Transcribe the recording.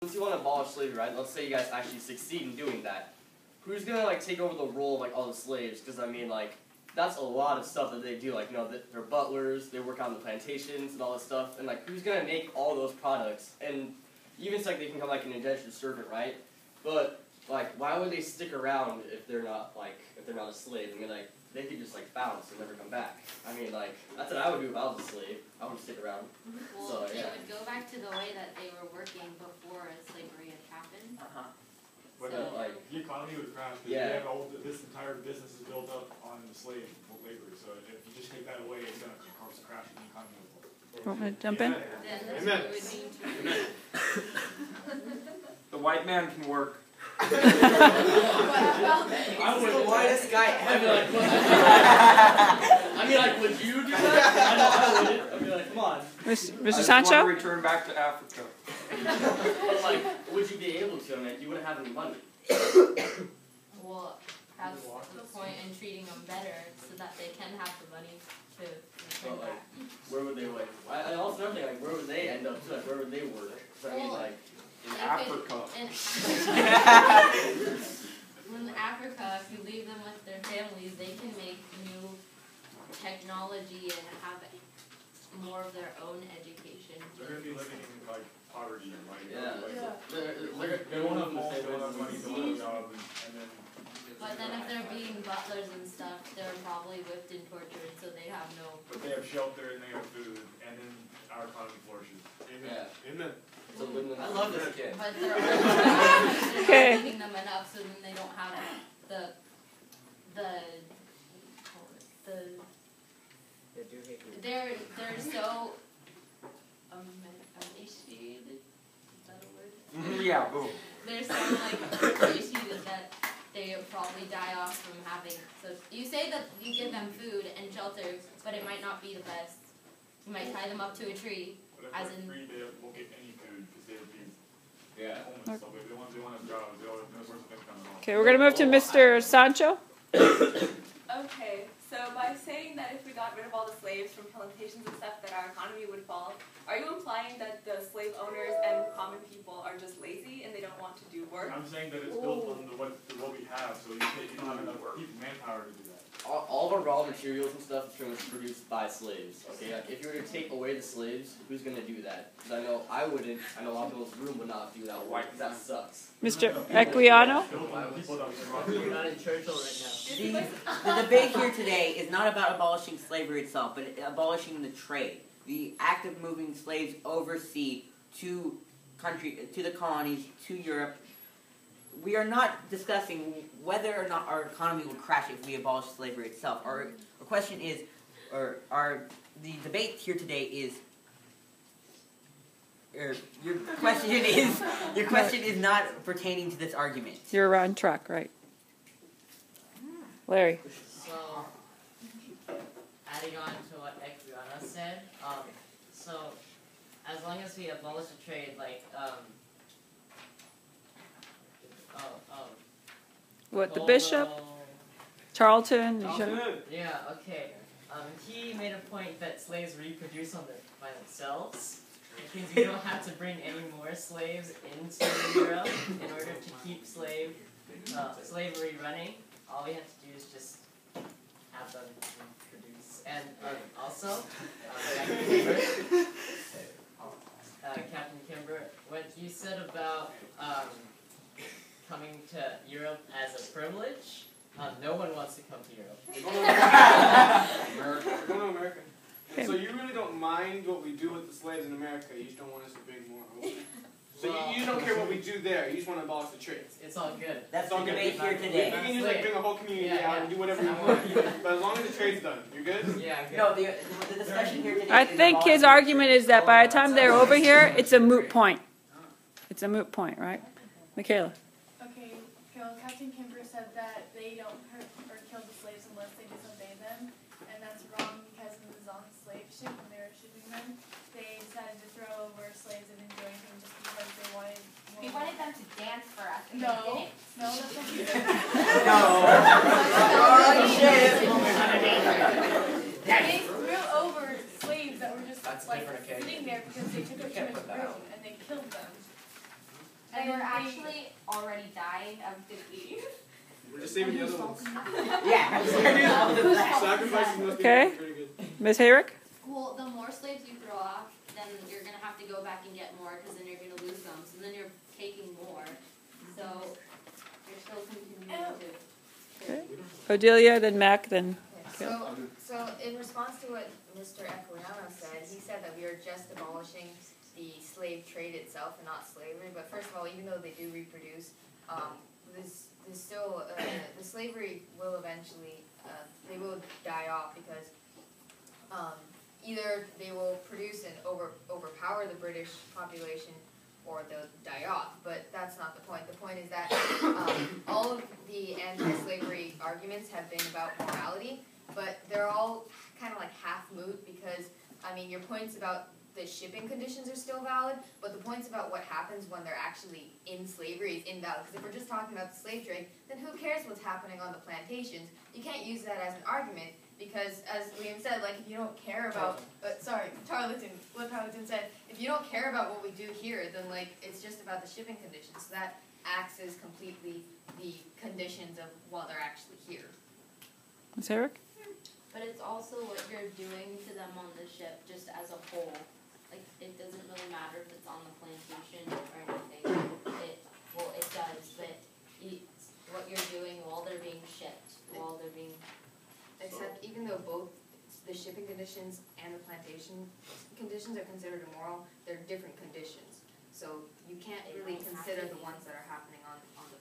Since you want to abolish slavery, right? Let's say you guys actually succeed in doing that. Who's gonna like take over the role of like all the slaves? Because I mean, like that's a lot of stuff that they do. Like, you know, they're butlers, they work on the plantations and all this stuff. And like, who's gonna make all those products? And even it's like they can become like an indentured servant, right? But like, why would they stick around if they're not a slave? I mean, like they could just like bounce and never come back. I mean, like that's what I would do if I was a slave. I would stick around. Well, so, yeah. They would go back to the way that they were working before slavery had happened. But So, like the economy would crash because Yeah. this entire business is built up on the slave labor. So if you just take that away, it's going to cause a crash in the economy. Want me to jump in? then that's Amen. what it would mean to The white man can work. I was the whitest guy ever. I mean, like, would you do that? I know I wouldn't. I mean, like, come on. Mr. I want Sancho? to return back to Africa. But like, would you be able to? I mean, you wouldn't have any money. Well, that's the point in treating them better so that they can have the money to return But like, back. where would they like? I also another thing, like, where would they end up? Too? Like, where would they work? So I mean, Well, like, In They Africa. In Africa, if you leave them with their families, they can make new technology and have more of their own education. They're going to be living in like poverty and like, yeah, like they won't have homes, they won't have money, they won't have jobs, and then. But then if they're being butlers and stuff, they're probably whipped and tortured, so they have no. But they have shelter and they have food, and then our economy flourishes. Amen. Yeah. Amen. So I love this kid. But they're also Okay. not giving them enough, so then they don't have the they're so emaciated. Is that a word? Yeah, boom. They're so like emaciated that they probably die off from having. So you say that you give them food and shelter, but it might not be the best. You might tie them up to a tree. But if As they're in- free, they won't get any food because they would be Yeah. homeless. So they want to have jobs. They don't have no source of income at all. Okay, we're going to move to Mr. Sancho. Okay, so by saying that if we got rid of all the slaves from plantations and stuff, that our economy would fall, are you implying that the slave owners and common people are just lazy and they don't want to do work? I'm saying that it's built on what we have, so you don't have enough people, manpower to do that. All of our raw materials and stuff is pretty much produced by slaves. Okay, like if you were to take away the slaves, who's gonna do that? Because I know I wouldn't. I know a lot of people in this room would not do that work. 'Cause that sucks. Mr. Equiano? You're not in Churchill right now. The debate here today is not about abolishing slavery itself, but abolishing the trade. The act of moving slaves overseas to the colonies, to Europe. We are not discussing whether or not our economy will crash if we abolish slavery itself. Our question is, the debate here today is, your question is not pertaining to this argument. You're on track, right? Larry. So, adding on to what Equiana said, so as long as we abolish the trade, like, What, the bishop? Charlton? Yeah, okay. He made a point that slaves reproduce by themselves, which means we don't have to bring any more slaves into Europe in order to keep slavery running. All we have to do is just have them reproduce. And also, Captain Kimber, what you said about coming to Europe as a privilege, no one wants to come to Europe. We're going to America. And so you really don't mind what we do with the slaves in America, you just don't want us to bring more over. So you don't care what we do there, you just want to abolish the trade. It's all good. That's the debate here today. You can just like bring a whole community out and do whatever you want. But as long as the trade's done, you're good? Yeah, good. No, the discussion here today I is think abolishing his the argument trade. is that by the time they're over here, it's a moot point. It's a moot point, right? Michaela. Okay, well, Captain Kimber said that they don't hurt or kill the slaves unless they disobey them, and that's wrong because it was on the slave ship when they were shipping them. They decided to throw over slaves and didn't do anything just because they wanted more. We wanted them to dance for us. And No, they didn't. no, that's not what we said. They threw over slaves that were just like sitting there because they took up too much room and they killed them. They were actually already dying of disease. We're just saving the other ones. Yeah. Sacrifices must be Okay. pretty good. Ms. Hayrick? Well, the more slaves you throw off, then you're going to have to go back and get more because then you're going to lose them. So then you're taking more. So you're still continuing to. Okay. Odelia, then Mac, then. So in response to what Mr. Equiano said, he said that we are just abolishing the slave trade itself and not slavery. But first of all, even though they do reproduce, the slavery will eventually, they will die off because either they will produce and overpower the British population, or they'll die off. But that's not the point. The point is that all of the anti-slavery arguments have been about morality, but they're all kind of like half moot because, I mean, your points about the shipping conditions are still valid, but the points about what happens when they're actually in slavery is invalid. Because if we're just talking about the slave trade, then who cares what's happening on the plantations? You can't use that as an argument because, as Liam said, like, if you don't care about, what Tarleton said, if you don't care about what we do here, then like it's just about the shipping conditions. So that acts as completely the conditions of while they're actually here. Ms. Hayrick? But it's also what you're doing to them on the ship just as a whole. Like, it doesn't really matter if it's on the plantation or anything. It does, but it's what you're doing while they're being shipped, while they're being... Except even though both the shipping conditions and the plantation conditions are considered immoral, they're different conditions. So you can't really consider the ones that are happening on the